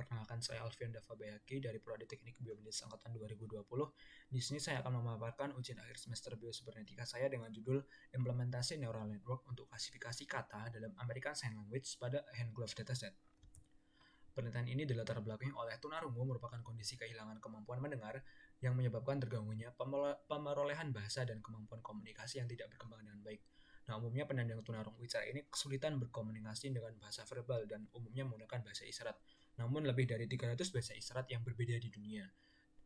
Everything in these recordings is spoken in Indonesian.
Perkenalkan, saya Alfian Dava Bayaki dari Prodi Teknik Biomedis Angkatan 2020. Di sini saya akan memaparkan ujian akhir semester Biosibernetika saya dengan judul Implementasi Neural Network untuk Klasifikasi Kata dalam American Sign Language pada Handglove Dataset. Penelitian ini dilatar belakangi oleh tunarungu merupakan kondisi kehilangan kemampuan mendengar yang menyebabkan terganggunya pemerolehan bahasa dan kemampuan komunikasi yang tidak berkembang dengan baik. Nah, umumnya penyandang tunarungu wicara ini kesulitan berkomunikasi dengan bahasa verbal dan umumnya menggunakan bahasa isyarat. Namun lebih dari 300 bahasa isyarat yang berbeda di dunia.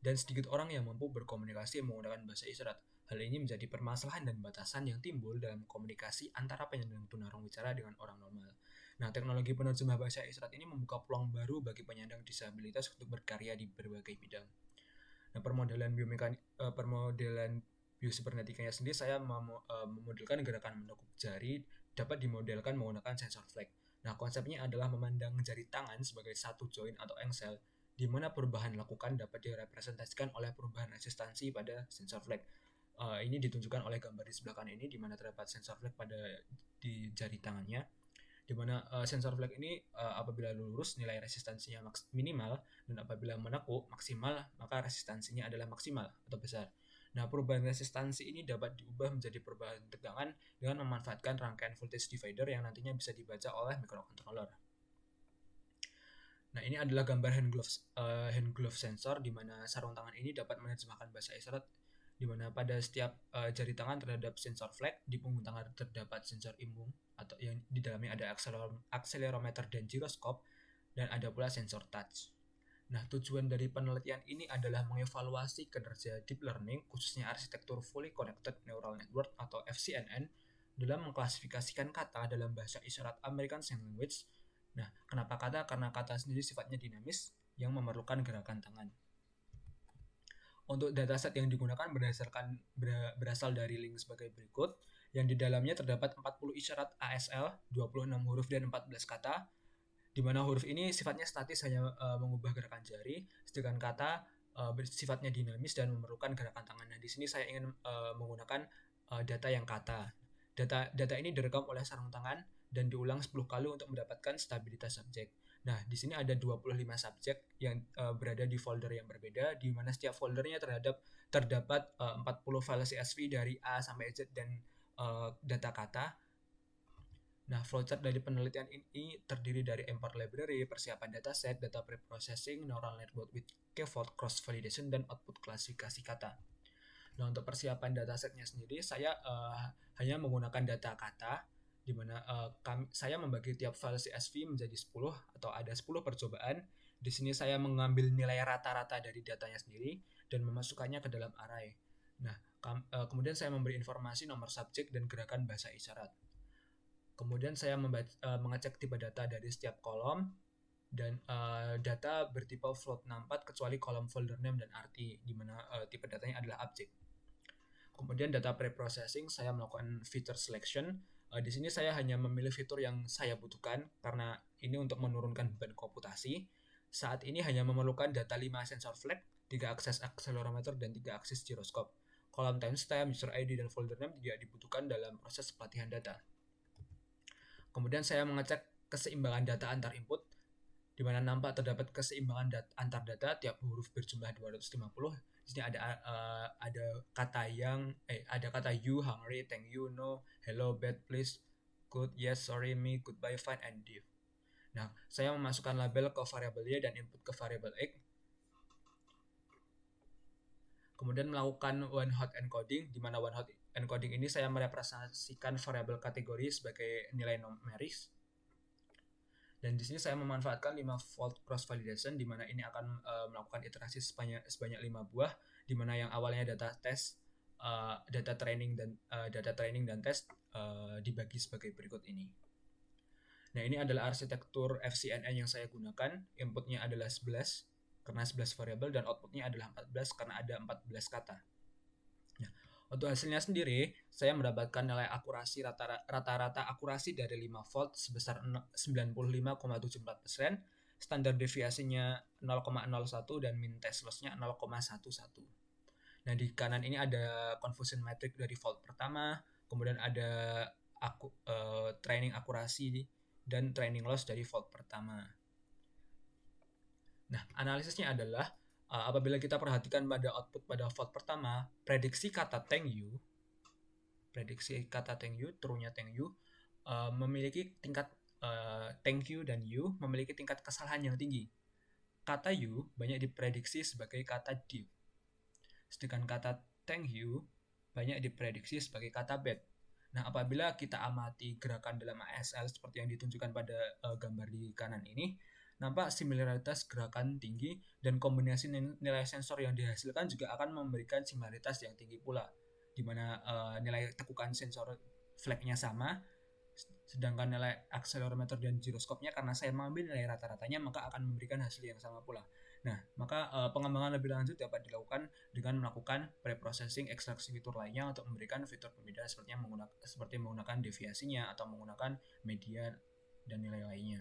Dan sedikit orang yang mampu berkomunikasi menggunakan bahasa isyarat. Hal ini menjadi permasalahan dan batasan yang timbul dalam komunikasi antara penyandang tunarungu wicara dengan orang normal. Nah, teknologi penerjemah bahasa isyarat ini membuka peluang baru bagi penyandang disabilitas untuk berkarya di berbagai bidang. Nah, permodelan biosibernetikanya sendiri saya memodelkan gerakan menekuk jari dapat dimodelkan menggunakan sensor flag. Nah, konsepnya adalah memandang jari tangan sebagai satu join atau engsel, di mana perubahan lakukan dapat direpresentasikan oleh perubahan resistansi pada sensor flag. Ini ditunjukkan oleh gambar di sebelah kanan ini, di mana terdapat sensor flag di jari tangannya, di mana sensor flag ini apabila lurus nilai resistansinya minimal, dan apabila menekuk maksimal maka resistansinya adalah maksimal atau besar. Nah, perubahan resistansi ini dapat diubah menjadi perubahan tegangan dengan memanfaatkan rangkaian voltage divider yang nantinya bisa dibaca oleh microcontroller. Nah, ini adalah gambar hand glove sensor, di mana sarung tangan ini dapat menerjemahkan bahasa isyarat, di mana pada setiap jari tangan terhadap sensor flag, di punggung tangan terdapat sensor imbung atau yang di dalamnya ada akselerometer dan giroskop, dan ada pula sensor touch. Nah, tujuan dari penelitian ini adalah mengevaluasi kinerja deep learning, khususnya arsitektur Fully Connected Neural Network atau FCNN, dalam mengklasifikasikan kata dalam bahasa isyarat American Sign Language. Nah, kenapa kata? Karena kata sendiri sifatnya dinamis yang memerlukan gerakan tangan. Untuk dataset yang digunakan berasal dari link sebagai berikut, yang di dalamnya terdapat 40 isyarat ASL, 26 huruf dan 14 kata, di mana huruf ini sifatnya statis, hanya mengubah gerakan jari, sedangkan kata sifatnya dinamis dan memerlukan gerakan tangan. Nah, di sini saya ingin menggunakan data yang kata. Data ini direkam oleh sarung tangan dan diulang 10 kali untuk mendapatkan stabilitas subjek. Nah, di sini ada 25 subjek yang berada di folder yang berbeda, di mana setiap foldernya terdapat 40 file CSV dari A sampai Z dan data kata. Nah, flowchart dari penelitian ini terdiri dari import library, persiapan dataset, data preprocessing, neural network with k-fold, cross-validation, dan output klasifikasi kata. Nah, untuk persiapan datasetnya sendiri, saya hanya menggunakan data kata, di mana saya membagi tiap file CSV menjadi 10 atau ada 10 percobaan. Di sini saya mengambil nilai rata-rata dari datanya sendiri dan memasukkannya ke dalam array. Nah, kemudian saya memberi informasi nomor subjek dan gerakan bahasa isyarat. Kemudian saya mengecek tipe data dari setiap kolom, dan data bertipe float 64 kecuali kolom folder name dan arti, di mana tipe datanya adalah object. Kemudian data preprocessing, saya melakukan feature selection. Di sini saya hanya memilih fitur yang saya butuhkan karena ini untuk menurunkan beban komputasi. Saat ini hanya memerlukan data 5 sensor flag, 3 akses accelerometer, dan 3 akses gyroscope. Kolom timestamp, user ID, dan folder name tidak dibutuhkan dalam proses pelatihan data. Kemudian saya mengecek keseimbangan data antar input, di mana nampak terdapat keseimbangan antar data, tiap huruf berjumlah 250. Di sini ada kata you, hungry, thank you, no, hello, bad, please, good, yes, sorry, me, goodbye, fine, and div. Nah, saya memasukkan label ke variabel y dan input ke variabel x. Kemudian melakukan one hot encoding, di mana one hot encoding ini saya merepresentasikan variabel kategori sebagai nilai numeris. Dan di sini saya memanfaatkan 5-fold cross validation, di mana ini akan melakukan iterasi sebanyak 5 buah, di mana yang awalnya data training dan tes dibagi sebagai berikut ini. Nah, ini adalah arsitektur FCNN yang saya gunakan. Inputnya adalah 11 karena 11 variabel, dan outputnya adalah 14 karena ada 14 kata. Nah, untuk hasilnya sendiri, saya mendapatkan nilai akurasi rata-rata akurasi dari 5 volt sebesar 95,74%, standar deviasinya 0,01 dan min test loss-nya 0,11. Nah, di kanan ini ada confusion metric dari volt pertama, kemudian ada training akurasi dan training loss dari volt pertama. Nah, analisisnya adalah apabila kita perhatikan pada output pada fault pertama, prediksi kata thank you, true-nya thank you, memiliki tingkat thank you dan you memiliki tingkat kesalahan yang tinggi. Kata you banyak diprediksi sebagai kata div. Sedangkan kata thank you banyak diprediksi sebagai kata bad. Nah, apabila kita amati gerakan dalam ASL seperti yang ditunjukkan pada gambar di kanan ini, nampak similaritas gerakan tinggi dan kombinasi nilai sensor yang dihasilkan juga akan memberikan similaritas yang tinggi pula, di mana nilai tekukan sensor flagnya sama, sedangkan nilai akselerometer dan giroskopnya karena saya mengambil nilai rata-ratanya maka akan memberikan hasil yang sama pula. Nah, maka pengembangan lebih lanjut dapat dilakukan dengan melakukan preprocessing ekstraksi fitur lainnya untuk memberikan fitur pembeda seperti menggunakan deviasinya atau menggunakan median dan nilai lainnya.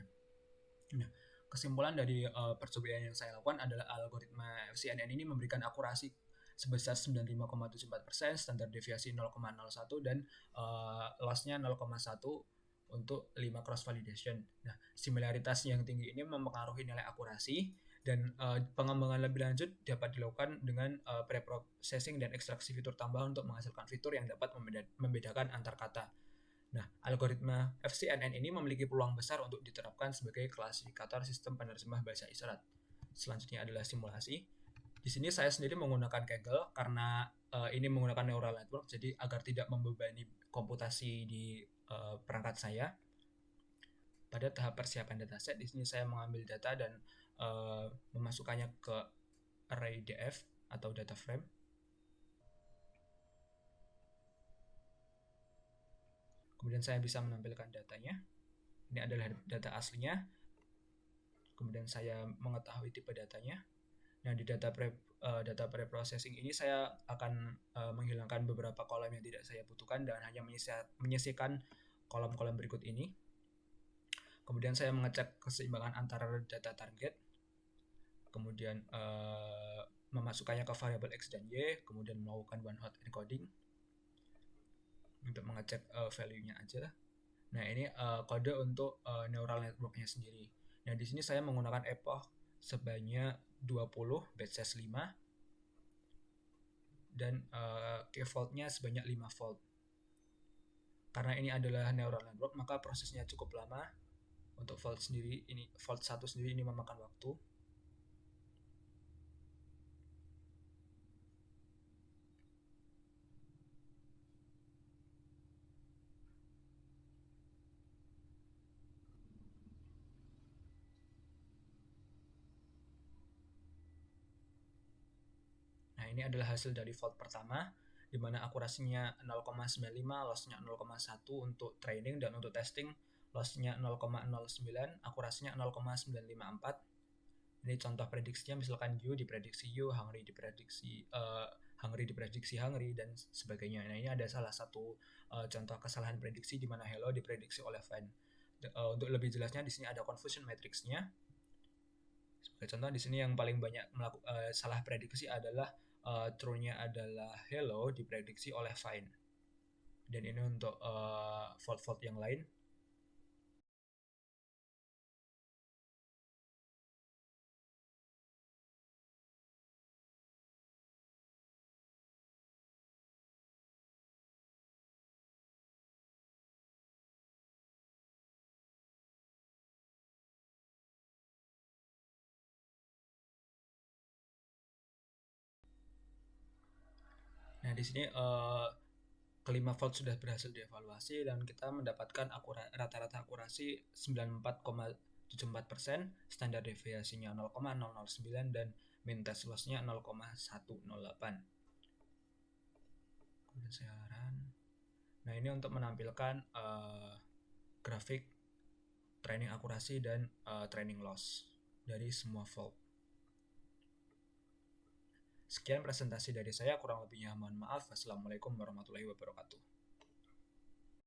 Nah, kesimpulan dari percobaan yang saya lakukan adalah algoritma FCNN ini memberikan akurasi sebesar 95,74%, standar deviasi 0,01 dan loss-nya 0,1 untuk 5 cross validation. Nah, similaritas yang tinggi ini mempengaruhi nilai akurasi dan pengembangan lebih lanjut dapat dilakukan dengan preprocessing dan ekstraksi fitur tambahan untuk menghasilkan fitur yang dapat membedakan antar kata. Nah, algoritma FCNN ini memiliki peluang besar untuk diterapkan sebagai klasifikator sistem penerjemah bahasa isyarat. Selanjutnya adalah simulasi. Di sini saya sendiri menggunakan Kaggle karena ini menggunakan neural network, jadi agar tidak membebani komputasi di perangkat saya. Pada tahap persiapan dataset, di sini saya mengambil data dan memasukkannya ke array df atau data frame. Kemudian saya bisa menampilkan datanya. Ini adalah data aslinya. Kemudian saya mengetahui tipe datanya. Nah, di data preprocessing ini saya akan menghilangkan beberapa kolom yang tidak saya butuhkan dan hanya menyisihkan kolom-kolom berikut ini. Kemudian saya mengecek keseimbangan antara data target. Kemudian memasukkannya ke variabel X dan Y, kemudian melakukan one hot encoding untuk mengecek value-nya aja. Nah, ini kode untuk neural network-nya sendiri. Nah, di sini saya menggunakan epoch sebanyak 20, batch size 5, dan key fault-nya sebanyak 5 volt. Karena ini adalah neural network, maka prosesnya cukup lama. Untuk fault 1 sendiri ini memakan waktu. Nah, ini adalah hasil dari fault pertama, di mana akurasinya 0,95, loss-nya 0,1 untuk training, dan untuk testing loss-nya 0,09, akurasinya 0,954. Ini contoh prediksinya, misalkan you diprediksi you, hungry diprediksi hungry, dan sebagainya. Nah, ini ada salah satu contoh kesalahan prediksi di mana hello diprediksi oleh fine. Untuk lebih jelasnya, di sini ada confusion matrix-nya. Sebagai contoh, di sini yang paling banyak salah prediksi adalah true-nya adalah hello diprediksi oleh fine. Dan ini untuk fault-fault yang lain. Nah, di sini kelima fault sudah berhasil dievaluasi dan kita mendapatkan rata-rata akurasi 94,74%, standar deviasinya 0,009 dan mean test loss-nya 0,108. Kemudian saya run. Nah, ini untuk menampilkan grafik training akurasi dan training loss dari semua fault. Sekian presentasi dari saya, kurang lebihnya mohon maaf. Wassalamualaikum warahmatullahi wabarakatuh.